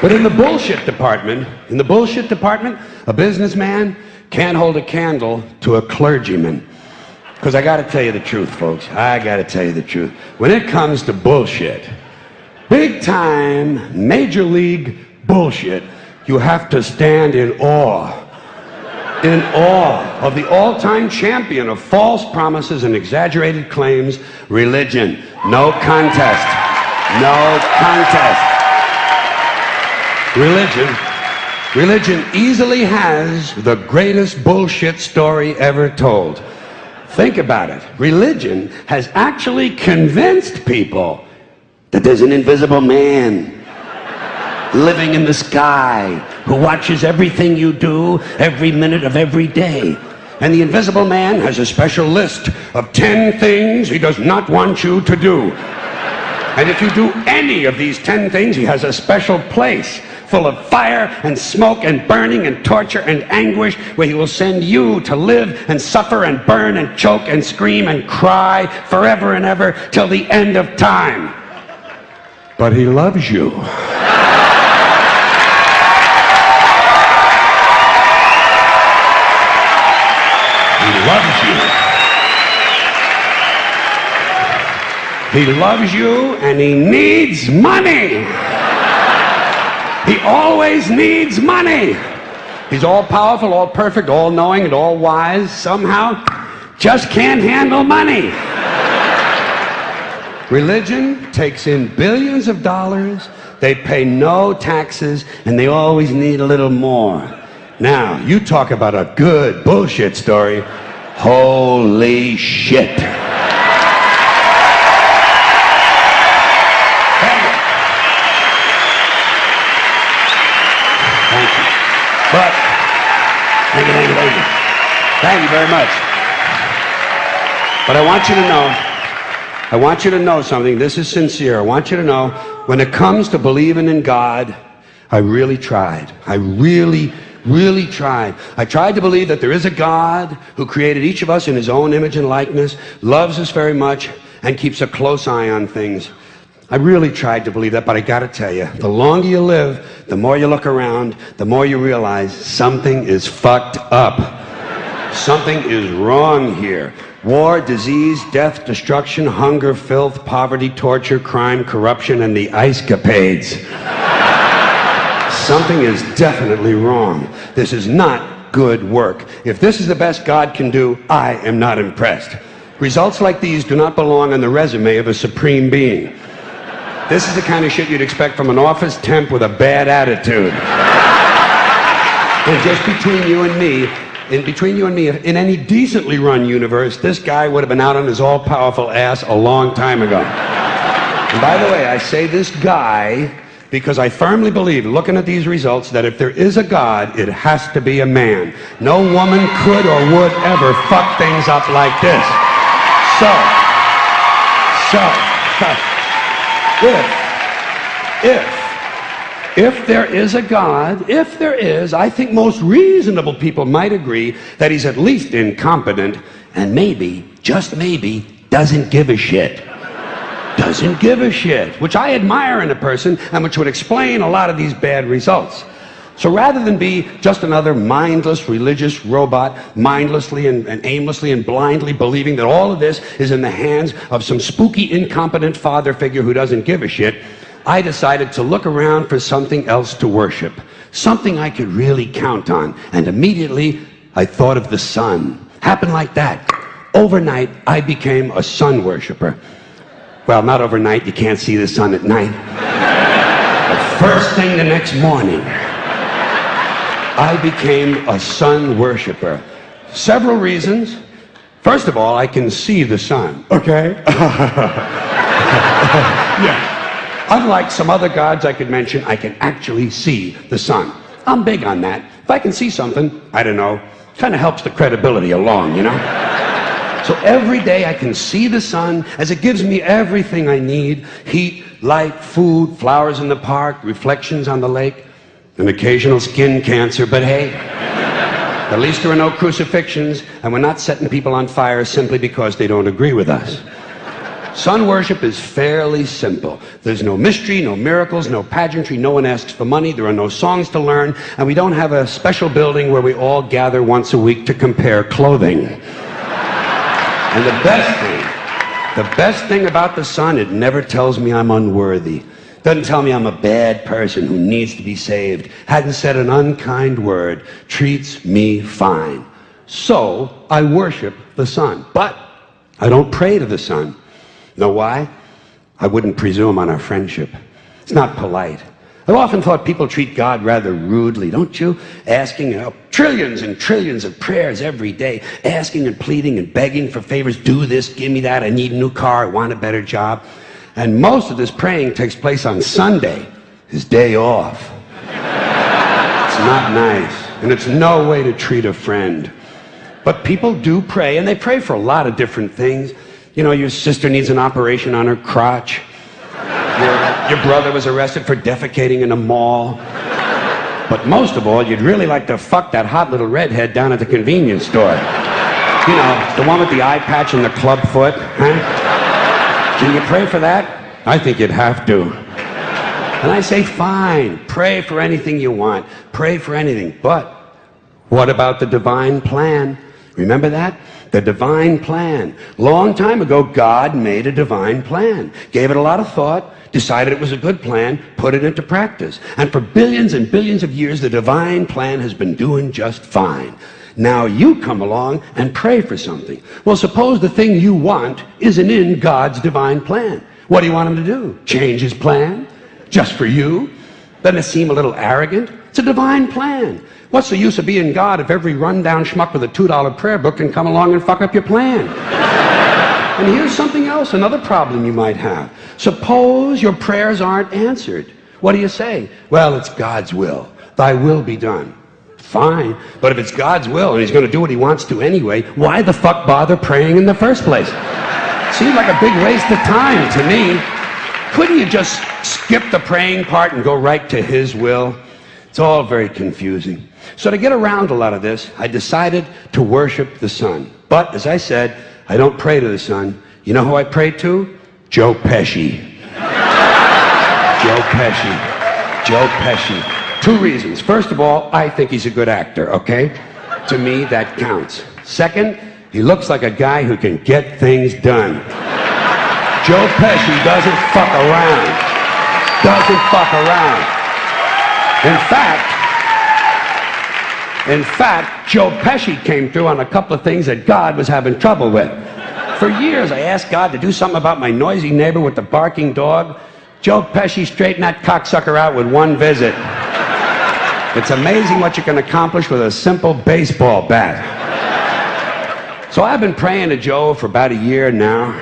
But in the bullshit department, a businessman can't hold a candle to a clergyman. Because I gotta tell you the truth, folks. I gotta tell you the truth. When it comes to bullshit, big time, major league bullshit, you have to stand in awe of the all-time champion of false promises and exaggerated claims, religion. No contest. No contest. Religion easily has the greatest bullshit story ever told. Think about it. Religion has actually convinced people that there's an invisible man living in the sky who watches everything you do every minute of every day. And the invisible man has a special list of 10 things he does not want you to do. And if you do any of these 10 things, he has a special place full of fire and smoke and burning and torture and anguish where he will send you to live and suffer and burn and choke and scream and cry forever and ever till the end of time. But he loves you. He loves you. He loves you and he needs money. He always needs money. He's all powerful, all perfect, all knowing, and all wise. Somehow, just can't handle money. Religion takes in billions of dollars. They pay no taxes, and they always need a little more. Now, you talk about a good bullshit story. Holy shit. But, thank you very much. But I want you to know something. This is sincere. I want you to know, when it comes to believing in God, I really tried. I really tried. I tried to believe that there is a God who created each of us in his own image and likeness, loves us very much, and keeps a close eye on things. I really tried to believe that, but I gotta tell you, the longer you live, the more you look around, the more you realize something is fucked up. Something is wrong here. War, disease, death, destruction, hunger, filth, poverty, torture, crime, corruption, and the ice-capades. Something is definitely wrong. This is not good work. If this is the best God can do, I am not impressed. Results like these do not belong on the resume of a supreme being. This is the kind of shit you'd expect from an office temp with a bad attitude. And just between you and me, in any decently run universe, this guy would have been out on his all-powerful ass a long time ago. And by the way, I say this guy because I firmly believe, looking at these results, that if there is a God, it has to be a man. No woman could or would ever fuck things up like this. If there is a God, I think most reasonable people might agree that he's at least incompetent and maybe, just maybe, doesn't give a shit. Doesn't give a shit, which I admire in a person and which would explain a lot of these bad results. So rather than be just another mindless religious robot, mindlessly and aimlessly and blindly believing that all of this is in the hands of some spooky, incompetent father figure who doesn't give a shit, I decided to look around for something else to worship, something I could really count on. And immediately, I thought of the sun. Happened like that. Overnight, I became a sun worshiper. Well, not overnight. You can't see the sun at night. But first thing the next morning, I became a sun worshiper. Several reasons. First of all, I can see the sun, okay? Yeah. Unlike some other gods I could mention, I can actually see the sun. I'm big on that. If I can see something, I don't know, kind of helps the credibility along, you know? So every day I can see the sun as it gives me everything I need: heat, light, food, flowers in the park, reflections on the lake, an occasional skin cancer, but hey, at least there are no crucifixions, and we're not setting people on fire simply because they don't agree with us. Sun worship is fairly simple. There's no mystery, no miracles, no pageantry, no one asks for money, there are no songs to learn, and we don't have a special building where we all gather once a week to compare clothing. And the best thing about the sun, it never tells me I'm unworthy. Doesn't tell me I'm a bad person who needs to be saved. Hadn't said an unkind word. Treats me fine. So I worship the sun. But I don't pray to the sun. Know why? I wouldn't presume on our friendship. It's not polite. I've often thought people treat God rather rudely, don't you? Asking trillions and trillions of prayers every day, asking and pleading and begging for favors. Do this, give me that, I need a new car, I want a better job. And most of this praying takes place on Sunday, his day off. It's not nice, and it's no way to treat a friend. But people do pray, and they pray for a lot of different things. You know, your sister needs an operation on her crotch. Your brother was arrested for defecating in a mall. But most of all, you'd really like to fuck that hot little redhead down at the convenience store. You know, the one with the eye patch and the club foot, huh? Can you pray for that? I think you'd have to. And I say, fine, pray for anything you want. Pray for anything. But what about the divine plan? Remember that? The divine plan. Long time ago, God made a divine plan. Gave it a lot of thought, decided it was a good plan, put it into practice. And for billions and billions of years, the divine plan has been doing just fine. Now you come along and pray for something. Well, suppose the thing you want isn't in God's divine plan. What do you want him to do? Change his plan? Just for you? Doesn't it seem a little arrogant? It's a divine plan. What's the use of being God if every rundown schmuck with a $2 prayer book can come along and fuck up your plan? And here's something else, another problem you might have. Suppose your prayers aren't answered. What do you say? Well, it's God's will. Thy will be done. Fine, but if it's God's will and he's going to do what he wants to anyway, why the fuck bother praying in the first place? Seems like a big waste of time to me. Couldn't you just skip the praying part and go right to his will? It's all very confusing. So to get around a lot of this, I decided to worship the sun. But, as I said, I don't pray to the sun. You know who I pray to? Joe Pesci. Joe Pesci. Joe Pesci. Two reasons. First of all, I think he's a good actor, okay? To me, that counts. Second, he looks like a guy who can get things done. Joe Pesci doesn't fuck around. Doesn't fuck around. In fact, Joe Pesci came through on a couple of things that God was having trouble with. For years, I asked God to do something about my noisy neighbor with the barking dog. Joe Pesci straightened that cocksucker out with one visit. It's amazing what you can accomplish with a simple baseball bat. So I've been praying to Joe for about a year now,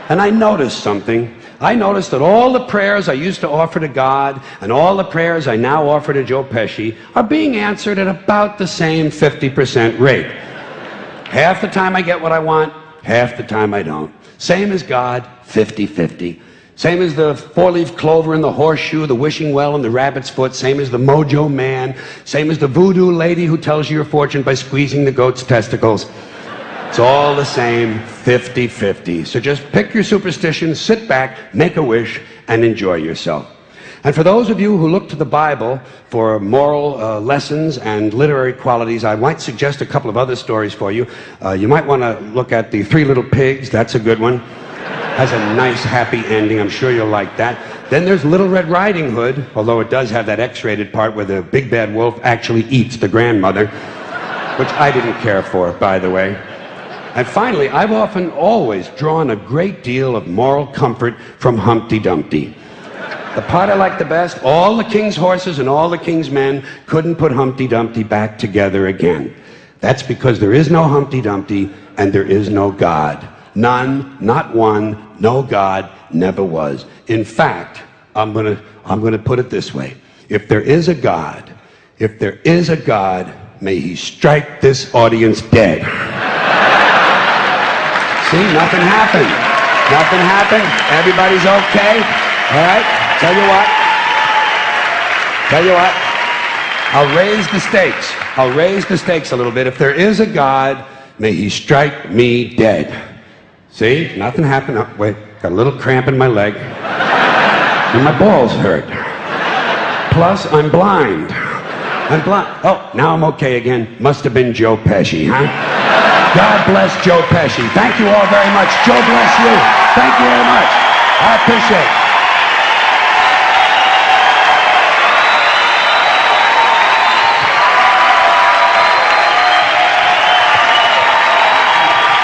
and I noticed something. I noticed that all the prayers I used to offer to God and all the prayers I now offer to Joe Pesci are being answered at about the same 50% rate. Half the time I get what I want, half the time I don't. Same as God, 50-50. Same as the four-leaf clover and the horseshoe, the wishing well and the rabbit's foot. Same as the mojo man. Same as the voodoo lady who tells you your fortune by squeezing the goat's testicles. It's all the same, 50-50. So just pick your superstition, sit back, make a wish, and enjoy yourself. And for those of you who look to the Bible for moral lessons and literary qualities, I might suggest a couple of other stories for you. You might want to look at The Three Little Pigs. That's a good one. Has a nice, happy ending. I'm sure you'll like that. Then there's Little Red Riding Hood, although it does have that X-rated part where the big bad wolf actually eats the grandmother, which I didn't care for, by the way. And finally, I've often always drawn a great deal of moral comfort from Humpty Dumpty. The part I like the best, all the king's horses and all the king's men couldn't put Humpty Dumpty back together again. That's because there is no Humpty Dumpty and there is no God. None, not one, no God, never was. In fact, I'm gonna put it this way. If there is a God, may he strike this audience dead. See, nothing happened. Nothing happened. Everybody's okay. All right? Tell you what. I'll raise the stakes. I'll raise the stakes a little bit. If there is a God, may he strike me dead. See, nothing happened. Oh, wait, got a little cramp in my leg. And my balls hurt. Plus, I'm blind. I'm blind. Oh, now I'm okay again. Must have been Joe Pesci, huh? God bless Joe Pesci. Thank you all very much. Joe bless you. Thank you very much. I appreciate it.